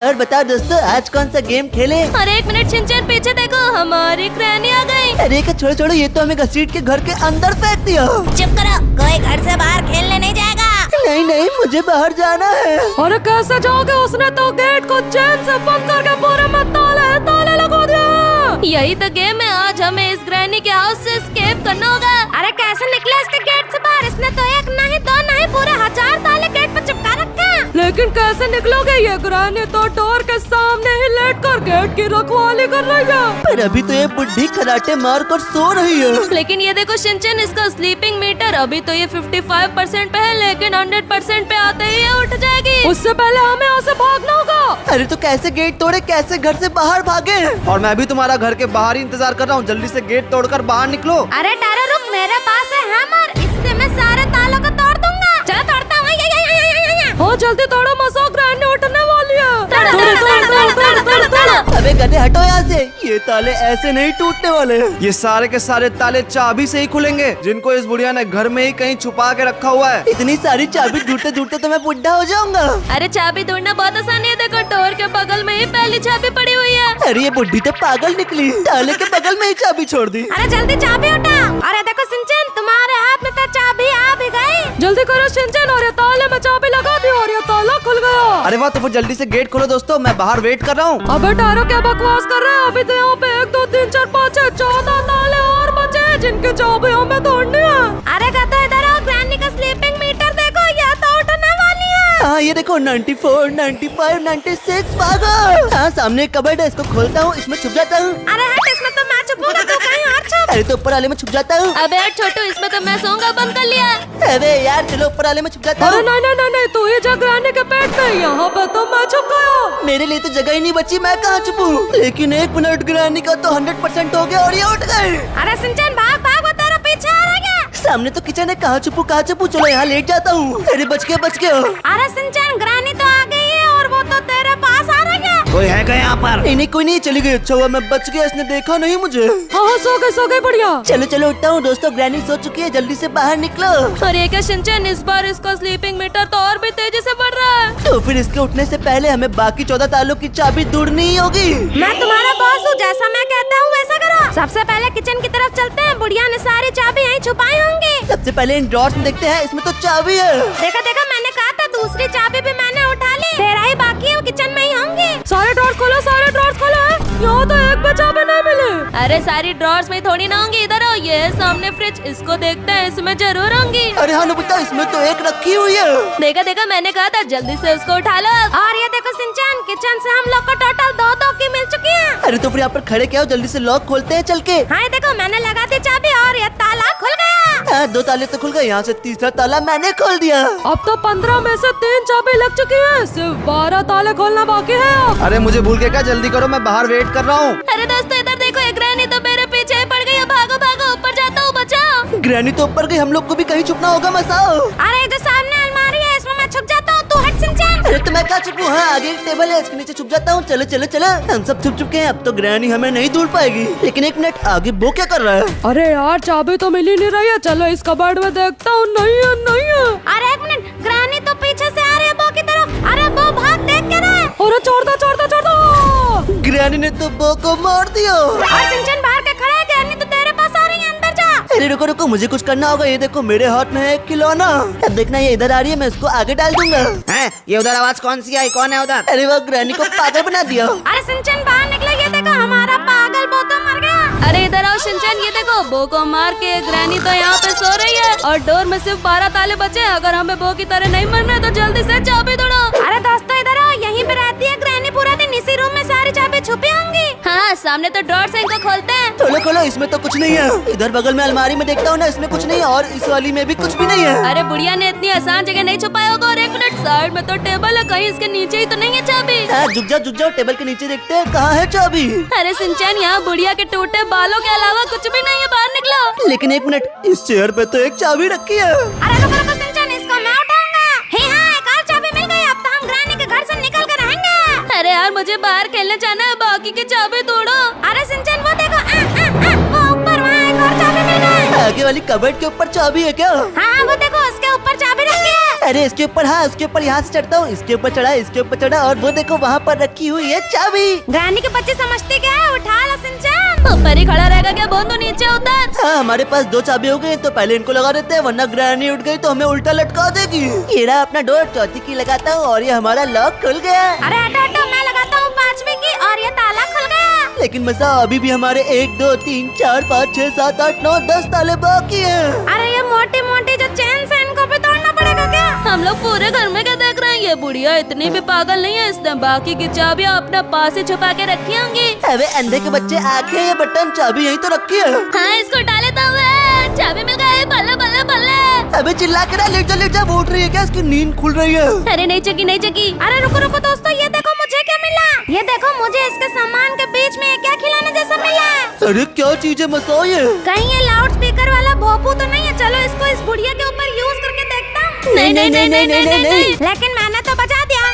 और बताओ दोस्तों, आज कौन सा गेम खेले? अरे एक मिनट शिनचैन, पीछे देखो, हमारी ग्रैनी आ गई। अरे छोड़ो छोड़ो, ये तो हमें घसीट के घर के अंदर फेंक दिया। चुप करो, कोई घर से बाहर खेलने नहीं जाएगा। नहीं नहीं, मुझे बाहर जाना है। अरे कैसे जाओगे? उसने तो गेट को चैन से बंद करके पूरे में ताले लगा दिया। यही तो गेम है, आज हमें इस ग्रैनी के हाउस से एस्केप करना होगा। अरे कैसे निकले इसके गेट से बाहर? इसने तो एक नहीं दो नहीं पूरे 1000 ताले गेट पर चिपका रखे हैं। लेकिन कैसे निकलोगे? ये ग्रैनी तो डोर के सामने ही लेटकर गेट की रखवाली कर रही है। पर अभी तो ये बुढ़ी खराटे मार कर सो रही है। लेकिन ये देखो शिनचैन, इसका स्लीपिंग मीटर अभी तो ये 55% पे है, लेकिन 100% पे आते ही ये उठ जाएगी। उससे पहले हमें यहाँ से भागना होगा। अरे तो कैसे गेट तोड़े, कैसे घर से बाहर भागे? और मैं भी तुम्हारा घर के बाहर ही इंतजार कर रहा हूँ। जल्दी से गेट तोड़कर बाहर निकलो। अरे टारो रुक, मेरे पास है हैमर, इससे मैं सारे तालों को तोड़ दूंगा। चलो तोड़ता हूँ। हो जल्दी तोड़ो, मसो ग्रैनी उठने वाली है। अबे गधे हटो यहाँ से, ये ताले ऐसे नहीं टूटने वाले। ये सारे के सारे ताले चाबी से ही खुलेंगे, जिनको इस बुढ़िया ने घर में ही कहीं छुपा के रखा हुआ है। इतनी सारी चाबी ढूंढते ढूंढते तो मैं बुढ़ा हो जाऊंगा। अरे चाबी ढूंढना बहुत आसान है, देखो डोर के बगल में ही पहली चाबी पड़ी हुई है। अरे ये बुढ़ी तो पागल निकली, ताले के बगल में ही चाबी छोड़ दी। अरे जल्दी चाबी उठा। अरे देखो शिनचैन, तुम्हारे हाथ में तो चाबी आ भी गई। जल्दी करो शिनचैन, और ये ताले में चाबी लगा दी और ये ताला खुल गया। अरे वाह, तो फिर जल्दी से गेट खोलो दोस्तों, मैं बाहर वेट कर रहा हूँ। अबे टारो क्या बकवास कर रहे हैं? अभी तो यहाँ पे 1 2 3 4 5 6 14 ताले और बचे हैं, जिनके चाबी हमें तोड़नी है। अरे गधा इधर आओ, ग्रैनी का स्लीपिंग मीटर देखो, ये तो उठने वाली है। हाँ ये देखो, 94, 95, 96 भागो। हाँ सामने एक कबर्ड है, इसको खोलता हूँ, इसमें छुप जाता हूँ। अरे हट, इसमें तो मैं छुपूंगा, तू कहीं और छुप। अरे तो ऊपर वाले में छुप जाता हूँ। अबे हट छोटू, इसमें तो मैं सोऊंगा, बंद कर लिया। अरे यार चलो ऊपर वाले में छुप जाता अरे हूँ। नहीं, तू ही जा ग्रैनी के पेट में, यहाँ पे तो मैं छुप गया। मेरे लिए तो जगह ही नहीं बची, मैं कहाँ छुपूं? लेकिन 1 मिनट ग्रैनी का तो 100% हो गया और ये उठ गए। अरे शिनचैन भाग भाग, वो तेरा पीछे आ रहा है। सामने तो किचन है, कहाँ छुपूं? चलो यहाँ लेट जाता हूँ। अरे बच गया। अरे शिनचैन, ग्रैनी तो आ गई है और वो तो तेरे पास आ रही है। कोई है क्या यहाँ पर? नहीं कोई नहीं, चली गई। अच्छा हुआ मैं बच गया, इसने देखा नहीं मुझे। हाँ सो गए बढ़िया। चलो उठता हूँ दोस्तों, ग्रैनी सो चुकी है, जल्दी से बाहर निकलो। अरे क्या शिनचैन, इस बार इसका स्लीपिंग मीटर तो और भी तेजी से बढ़ रहा है। तो फिर इसके उठने से पहले हमें बाकी 14 तालों की चाबी ढूंढनी ही होगी। मैं तुम्हारा बॉस हूँ, जैसा मैं कहता हूँ वैसा करो। सबसे पहले किचन की तरफ चलते हैं, बुढ़िया ने सारी चाबी यहीं छुपाई होंगी। सबसे पहले इन ड्रॉर्स में देखते हैं, इसमें तो चाबी है। देखो मैंने कहा था, दूसरी चाबी भी मैंने उठा ली, तेरा ही बाकी है, वो किचन में ही होंगी। सारे ड्रॉर्स खोलो। यहाँ तो एक भी चाबी नहीं मिली। अरे सारी ड्रॉर्स में थोड़ी ना होंगी, इधर आओ, ये है सामने फ्रिज, इसको देखते हैं, इसमें जरूर होंगी। अरे हाँ नोबिता, इसमें तो एक रखी हुई है। देखा मैंने कहा था, जल्दी से उसको उठा लो। और ये देखो शिनचैन, किचन से हम लोग को टोटल 2 की मिल चुकी है। अरे तो फिर यहाँ पर खड़े क्या हो, जल्दी से लॉक खोलते हैं चल के। हाँ देखो, मैंने लगा दी चाबी और ये ताला खुल गया। हाँ 2 ताले तो खुल गए, यहाँ से तीसरा ताला मैंने खोल दिया। अब तो 15 में से 3 चाबी लग चुकी है, सिर्फ 12 ताले खोलना बाकी है। अरे मुझे भूल के क्या, जल्दी करो, मैं बाहर वेट कर रहा हूँ। अरे दोस्तों इधर देखो, एक ग्रैनी तो मेरे पीछे ही पड़ गई है, भागो ऊपर जाता हूँ, बचाओ। ग्रैनी तो ऊपर गई, हम लोग को भी कहीं छुपना होगा। मसाओ। अरे इधर सामने अलमारी है, इसमें मैं छुप जाता हूँ, तू हट शिनचैन। अरे तो मैं कहाँ छुपूं? हाँ आगे एक टेबल है, इसके नीचे छुप जाता हूँ। चलो हम सब छुप चुके हैं, अब तो ग्रैनी हमें नहीं ढूंढ पाएगी। लेकिन 1 मिनट, आगे वो क्या कर रहा है? अरे यार चाबी तो मिल ही नहीं रही है, चलो इस कबर्ड में देखता हूँ। नहीं है। अरे 1 मिनट, ग्रैनी तो पीछे से आ रही है बो की तरफ। अरे वो भाग, देख के रहे। अरे छोड़ दो। ग्रैनी ने तो बो को मार दिया। शिनचैन बाहर के खड़ा है, ग्रैनी तो तेरे पास आ रही है, अंदर जा। अरे रुको, मुझे कुछ करना होगा। ये देखो मेरे हाथ में है एक खिलौना। अब देखना, ये इधर आ रही है, मैं इसको आगे डाल दूंगा। हैं? ये उधर आवाज कौन सी आई? कौन है उधर? अरे वो ग्रैनी को पागल बना दिया। अरे शिनचैन बाहर निकले, ये देखो हमारा पागल बो तो मर गया। अरे इधर आओ शिनचैन, ये देखो बो को मार के ग्रैनी तो यहाँ पे सो रही है और डोर में सिर्फ 12 ताले बचे। अगर हमें बो की तरह नहीं मरना है तो जल्दी से चाबी तोड़ो। अरे दोस्तों इधर आओ, यहीं पे रहती है ग्रैनी पूरा दिन, इसी रूम में सारी चाबी छुपी होंगी। हाँ सामने तो ड्रॉर्स है, इनको खोलते हैं। खोलो, इसमें तो कुछ नहीं है। इधर बगल में अलमारी में देखता हूँ ना, इसमें कुछ नहीं है, और इस वाली में भी कुछ भी नहीं है। अरे बुढ़िया ने इतनी आसान जगह नहीं छुपाया होगा। और 1 मिनट, साइड में तो टेबल है, कहीं इसके नीचे ही तो नहीं है चाबी। हाँ, झुक जाओ, टेबल के नीचे देखते हैं कहाँ है चाबी। अरे शिनचैन, यहाँ बुढ़िया के टूटे बालों के अलावा कुछ भी नहीं है, बाहर निकलो। लेकिन 1 मिनट, इस चेयर पे तो एक चाबी रखी है। अरे रुको शिनचैन, इसको मैं उठाऊंगा। हाँ, एक और चाबी मिल गई, अब तो हम ग्रैनी के घर से निकल कर रहेंगे। अरे यार मुझे बाहर खेलने जाना है, बाकी की चाबी तोड़ो। अरे शिनचैन वो देखो, वो ऊपर वहाँ एक और चाबी मिल गई। आगे वाली कबर्ड के ऊपर चाबी है क्या? हाँ वो देखो, उसके ऊपर चाबी रखी है। अरे इसके ऊपर, हाँ उसके ऊपर यहाँ से चढ़ता हूँ, इसके ऊपर चढ़ा, इसके ऊपर चढ़ा, और वो देखो वहाँ पर रखी हुई है चाबी। ग्रैनी के बच्चे समझते क्या है? उठा ला सिंचन। ऊपर ही खड़ा रहेगा क्या? बोंदू नीचे उतर। हाँ हमारे पास 2 चाबी हो गई तो पहले इनको लगा देते हैं, वरना ग्रैनी उठ गई तो हमें उल्टा लटका देगी। ये रहा अपना डोर, चौथी की लगाता हूँ और ये हमारा लॉक खुल गया। अरे हटो हटो, मैं लगाता हूँ 5वीं की और ये ताला खुल गया। लेकिन मसा अभी भी हमारे 1 2 3 4 5 6 7 8 9 10 ताले बाकी हैं। अरे ये मोटी मोटी जो चेन है इनको भी तोड़ना पड़ेगा क्या? हम लोग पूरे घर में क्या देख रहे हैं? ये बुढ़िया इतनी भी पागल नहीं है, इसने बाकी की चाबियाँ अपने पास ही छुपा के रखी होंगी। अबे अंधे के बच्चे, आंखें ये बटन चाबी यही तो रखी है। हाँ इसको डाले तो चाबी मिल गई। बल्ले बल्ले बल्ले। अबे चिल्ला के ना, लेट जा, वो उठ रही है क्या? इसकी नींद खुल रही है। अरे नहीं चकी नहीं चकी। अरे रुको रुको दोस्तों, ये देखो मुझे क्या मिला। ये देखो मुझे इसके सामान के बीच में क्या खिलौने जैसा मिला है। अरे क्या चीज है मसा ये? कहीं ये लाउड स्पीकर वाला भोपू तो नहीं है? चलो इसको इस बुढ़िया के ऊपर यूज करके देखता हूँ। नहीं। लेकिन मैंने तो बचा दिया।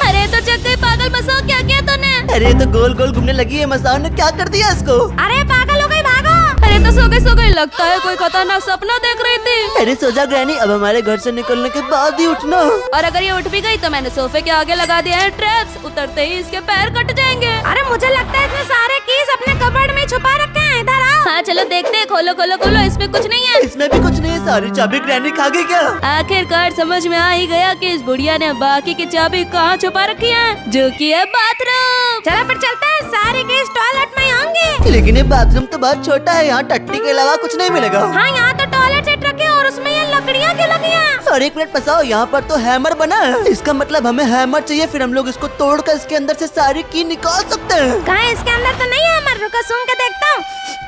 अरे तो जग गई पागल मसा, क्या किया तूने? अरे तो गोल गोल घूमने लगी है, मसा ने क्या कर दिया इसको? अरे पागल हो गई, भागो। अरे तो सो गई, लगता है कोई खतरनाक सपना देख रही थी। अरे सो जा ग्रैनी, अब हमारे घर से निकलने के बाद ही उठना। और अगर ये उठ भी गई तो मैंने सोफे के आगे लगा दिया है ट्रैप्स, उतरते ही इसके पैर कट जाएंगे। अरे मुझे लगता है इसने सारे कीज अपने कबर्ड में छुपा रखे हैं। इधर आओ। हाँ चलो देखते हैं, खोलो खोलो खोलो, इसमें कुछ नहीं है। इसमें भी कुछ नहीं है, सारी चाबी ग्रैनी खा गई क्या? आखिरकार समझ में आ ही गया कि इस बुढ़िया ने बाकी की चाबी कहाँ छुपा रखी है, जो कि है बाथरूम। चलो फिर चलते हैं, सारे कीज टॉयलेट में होंगे। लेकिन ये बाथरूम तो बहुत छोटा है, यहाँ टट्टी के अलावा कुछ नहीं मिलेगा। हाँ यहाँ तो टॉयलेट सेट रखे और उसमें ये लकड़ियाँ क्यों लगी हैं? और 1 मिनट फंसाओ, यहाँ पर तो हैमर बना है, इसका मतलब हमें हैमर चाहिए, फिर हम लोग इसको तोड़कर इसके अंदर से सारी की निकाल सकते हैं। कहाँ? इसके अंदर तो नहीं है, मैं रुको सूंघ के देखता हूँ।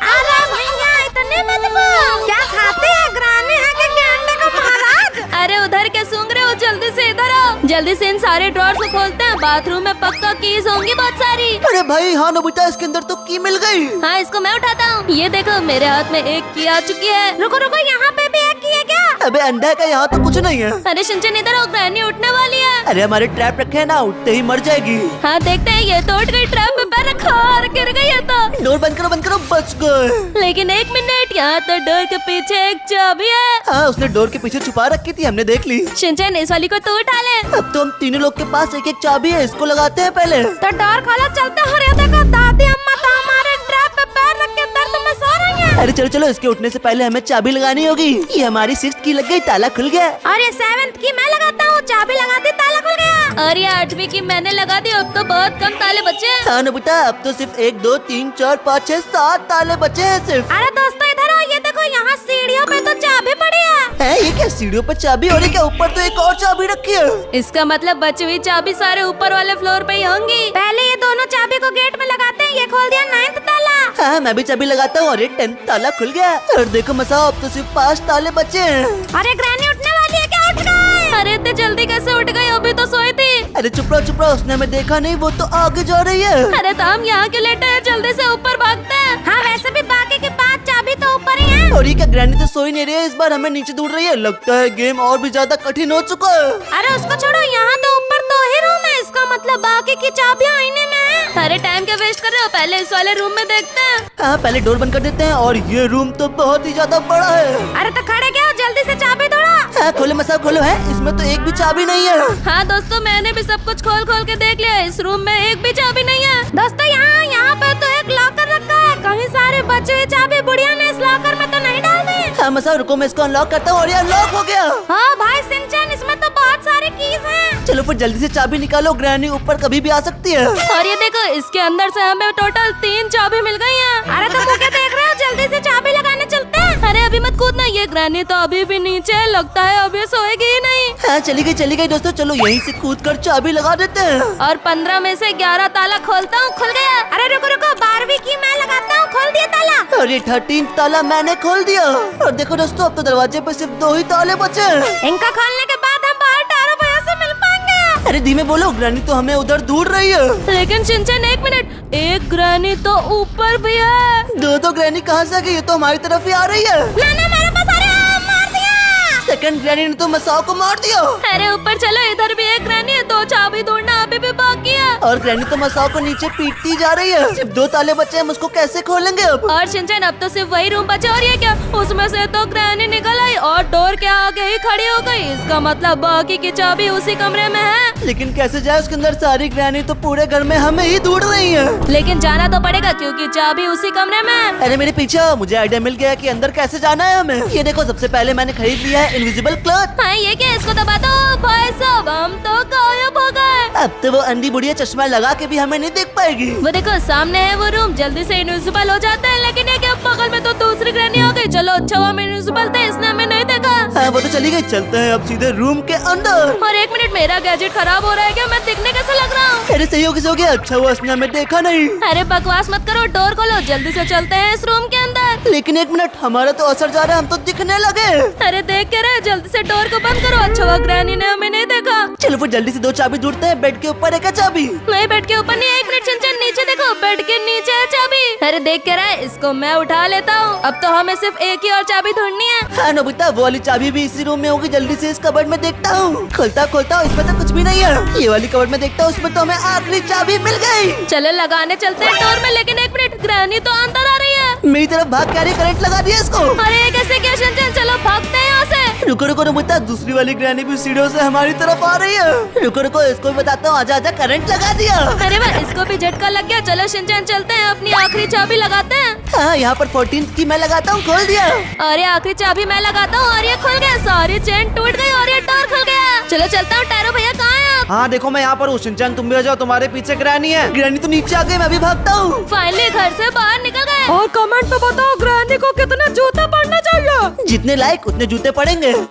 अरे भैया इतने बदबू क्या खाते हैं? ग्रानी है कि अंडे को महाराज? अरे उधर क्या सूंघ रहे हो? जल्दी से इधर आओ, जल्दी से इन सारे ड्रॉर्स को खोलते हैं। बाथरूम में पक्का कीज होंगी बहुत सारी। अरे भाई हाँ नोबिता, इसके अंदर तो की मिल गई। हाँ इसको मैं उठाता हूँ। ये देखो मेरे हाथ में एक की आ चुकी है। रुको रुको, यहाँ पे भी एक की है क्या? अबे अंडा का यहाँ तो कुछ नहीं है। अरे शिनचैन इधर आओ, ग्रैनी उठने वाली है। अरे हमारे ट्रैप रखे हैं ना, उठते ही मर जाएगी। हाँ देखते हैं, ये तो उठ गई, ट्रैप में पैर रखा और गिर गई है तो। डोर बंद करो, बच गए। लेकिन 1 मिनट, यहाँ तो डोर के पीछे एक चाबी है। हाँ उसने डोर के पीछे छुपा रखी थी, हमने देख ली। शिनचैन इस वाली को तो उठा ले। अब तो हम तीनों लोग के पास 1 1 चाबी है, इसको लगाते हैं पहले। तो डोर खोलो, चलते हो। ये देखो दादी अम्मा तो हमारे ट्रैप पे पैर रख के दर्द में सो रही हैं। अरे चलो चलो, इसके उठने से पहले हमें चाबी लगानी होगी। ये हमारी 6th की लग गई, ताला खुल गया। और ये 7th की मैं लगाता हूँ, चाबी लगा दी, ताला खुल गया। और ये 8वीं की मैंने लगा दी, अब तो बहुत कम ताले बचे हैं। हाँ नोबिता, अब तो सिर्फ 1 2 3 4 5 6 7 ताले बचे हैं सिर्फ। अरे दोस्तों इधर आओ, ये देखो यहाँ सीढ़ियों पे तो चाबी पड़ी है। ये क्या सीढ़ियों पर चाबी, और ये क्या ऊपर तो एक और चाबी रखी है। इसका मतलब बची हुई चाबी सारे ऊपर वाले फ्लोर पे ही होंगी। पहले ये दोनों चाबी को गेट में लगाते हैं। ये खोल दिया 9th ताला। हाँ मैं भी चाबी लगाता हूँ, और ये 10th ताला खुल गया। और देखो मसाओ, अब तो सिर्फ 5 ताले बचे हैं। अरे ग्रैनी उठने वाली है क्या? उठ गई। अरे इतनी जल्दी कैसे उठ गई? अभी तो सोई थी। अरे चुप रहो, उसने हमें देखा नहीं, वो तो आगे जा रही है। अरे तो हम यहाँ क्यों लेटे हैं? जल्दी से ऊपर भागते हैं। हाँ वैसे भी बाकी की 5 चाबी तो ऊपर ही है। और ये क्या ग्रैनी तो सोई नहीं रही है, इस बार हमें नीचे ढूंढ रही है। लगता है गेम और भी ज्यादा कठिन हो चुका है। अरे उसको छोड़ो, यहाँ तो ऊपर 2 ही रूम है, इसका मतलब बाकी की चाबियाँ आईने में है। अरे टाइम क्या वेस्ट कर रहे हो? पहले इस वाले रूम में देखते हैं। हाँ पहले डोर बंद कर देते हैं, और ये रूम तो बहुत ही ज्यादा बड़ा है। अरे तो खड़े क्या हो? जल्दी से चाबी दौड़ा। हाँ खोलो मसाओ, खोलो। है इसमें तो एक भी चाबी नहीं है। हाँ दोस्तों, मैंने भी सब कुछ खोल खोल के देख लिया, इस रूम में एक भी चाबी नहीं है। दोस्तों यहाँ पे तो एक लॉकर रखा है, कहीं सारे बचे हुए चाबी बुढ़िया ने इस लॉकर में तो नहीं डाल दी। हाँ मसाओ रुको, मैं इसको अनलॉक करता हूँ, और ये अनलॉक हो गया। हाँ भाई सिंचैन, इसमें तो बहुत सारे कीज हैं। चलो फिर जल्दी से चाबी निकालो, ग्रैनी ऊपर कभी भी आ सकती है। और ये देखो, इसके अंदर से हमें टोटल 3 चाबी मिल गई हैं। अरे तो क्या देख रहे हो? जल्दी से चाबी लगाने चलते हैं। अरे अभी मत कूदना, ये ग्रैनी तो अभी भी नीचे है, लगता है अभी सोएगी ही नहीं। हाँ चली गई दोस्तों, चलो यहीं से कूदकर चाबी लगा देते हैं। और 15 में से 11 ताला खोलता हूँ, खुल गया। अरे रुको रुको, 12वीं की मैं लगाता हूँ, खोल दिया ताला। और ये 13th ताला मैंने खोल दिया। और देखो दोस्तों, अब तो दरवाजे पे सिर्फ 2 ही ताले बचे हैं। इनका खोलने के बाद हम बाहर टारो भैया से मिल पाएंगे। अरे धीमे बोलो, ग्रैनी तो हमें उधर ढूंढ रही है। लेकिन शिनचैन 1 मिनट, एक ग्रैनी तो ऊपर भी है। 2 ग्रैनी कहाँ से आ गई? ये तो हमारी तरफ ही आ रही है। मैंने मेरे पास आ रहा है, मार दिया। सेकंड ग्रैनी ने तो मसाओ को मार दिया। अरे ऊपर चलो, इधर भी एक ग्रैनी है, 2 चाबी ढूंढना अभी भी बाकी है। और ग्रैनी तो मसाओ को नीचे पीटती जा रही है। सिर्फ 2 ताले बचे हैं, हम उसको कैसे खोलेंगे अब? और शिनचैन अब तो सिर्फ वही रूम बचा और ये क्या, उसमें से तो ग्रैनी निकल आई और डोर के आगे ही खड़ी हो गई। इसका मतलब बाकी की चाबी उसी कमरे में है। लेकिन कैसे जाए उसके अंदर? सारी ग्रैनी तो पूरे घर में हमें ही ढूंढ रही है। लेकिन जाना तो पड़ेगा क्योंकि चाबी उसी कमरे में है। अरे मेरे पीछे आओ, मुझे आइडिया मिल गया कि अंदर कैसे जाना है हमें। ये देखो, सबसे पहले मैंने खरीद लिया है इनविजिबल क्लॉथ। हाँ ये क्या, इसको दबा दो। भाई साहब हम तो गायब हो गए। अब तो वो अंधी बुढ़िया चश्मा लगा के भी हमें नहीं देख पाएगी। वो देखो सामने है वो रूम, जल्दी से इनविजिबल हो जाते हैं। लेकिन ये क्या, बगल में तो दूसरी ग्रैनी आ गई। चलो अच्छा हुआ हम इनविजिबल थे, इसने हमें नहीं देखा। हाँ वो तो चली गई, चलते हैं अब सीधे रूम के अंदर। और 1 मिनट, मेरा गैजेट खराब हो रहा है क्या? मैं दिखने कैसे लग रहा हूँ? अरे सही हो गया, अच्छा हुआ उसने हमें देखा नहीं। अरे बकवास मत करो, डोर खोलो, जल्दी से चलते हैं इस रूम के अंदर। लेकिन 1 मिनट, हमारा तो असर जा रहा है, हम तो दिखने लगे। अरे देख के रहे, जल्दी से डोर को बंद करो। अच्छा हुआ ग्रैनी ने हमें नहीं देखा। चलो फिर जल्दी से 2 चाबी ढूंढते हैं। बेड के ऊपर है क्या चाबी? नहीं बेड के ऊपर नहीं है। 1 मिनट शिनचैन, नीचे देखो, बेड के नीचे है चाबी। अरे देख के रहे, इसको मैं उठा लेता हूँ। अब तो हमें सिर्फ एक ही और चाबी ढूंढनी है। हाँ नोबिता, वो वाली चाबी भी इसी रूम में होगी। जल्दी से इस कबर्ड में देखता हूँ। खोलता हूँ, इसमें तो कुछ भी नहीं है। ये वाली कबर्ड में देखता हूँ, उसमें तो हमें आखिरी चाबी मिल गई। चलो लगाने चलते हैं डोर में। लेकिन 1 मिनट, ग्रैनी तो अंदर आ रही है। मेरी तरफ भाग के करंट लगा दिया इसको। अरे ये कैसे क्या शिनचैन, चलो भागते हैं यहाँ से। रुको रुको नोबिता, दूसरी वाली ग्रैनी भी सीढ़ियों से हमारी तरफ आ रही है। रुको रुको, इसको भी बताता हूँ। आजा आजा, करंट लगा दिया। अरे वाह, इसको भी झटका लग गया। चलो शिनचैन चलते हैं, अपनी आखिरी चाबी लगाते हैं। हाँ यहाँ पर 14 की मैं लगाता हूँ, खोल दिया। अरे आखिरी चाबी मैं लगाता हूँ और ये खुल गया। सारी चेन टूट गई और ये डोर खुल गया। चलो चलता हूँ। टैरो भैया कहाँ हैं आप? हाँ देखो, मैं यहाँ पर हूँ। शिनचैन तुम भी आ जाओ, तुम्हारे पीछे ग्रैनी है। ग्रैनी तो नीचे आ गई, मैं भी भागता हूँ। फाइनली घर से बाहर निकल गए। और कमेंट में बताओ ग्रैनी को कितने जूते पड़ने चाहिए। जितने लायक उतने जूते पड़ेंगे।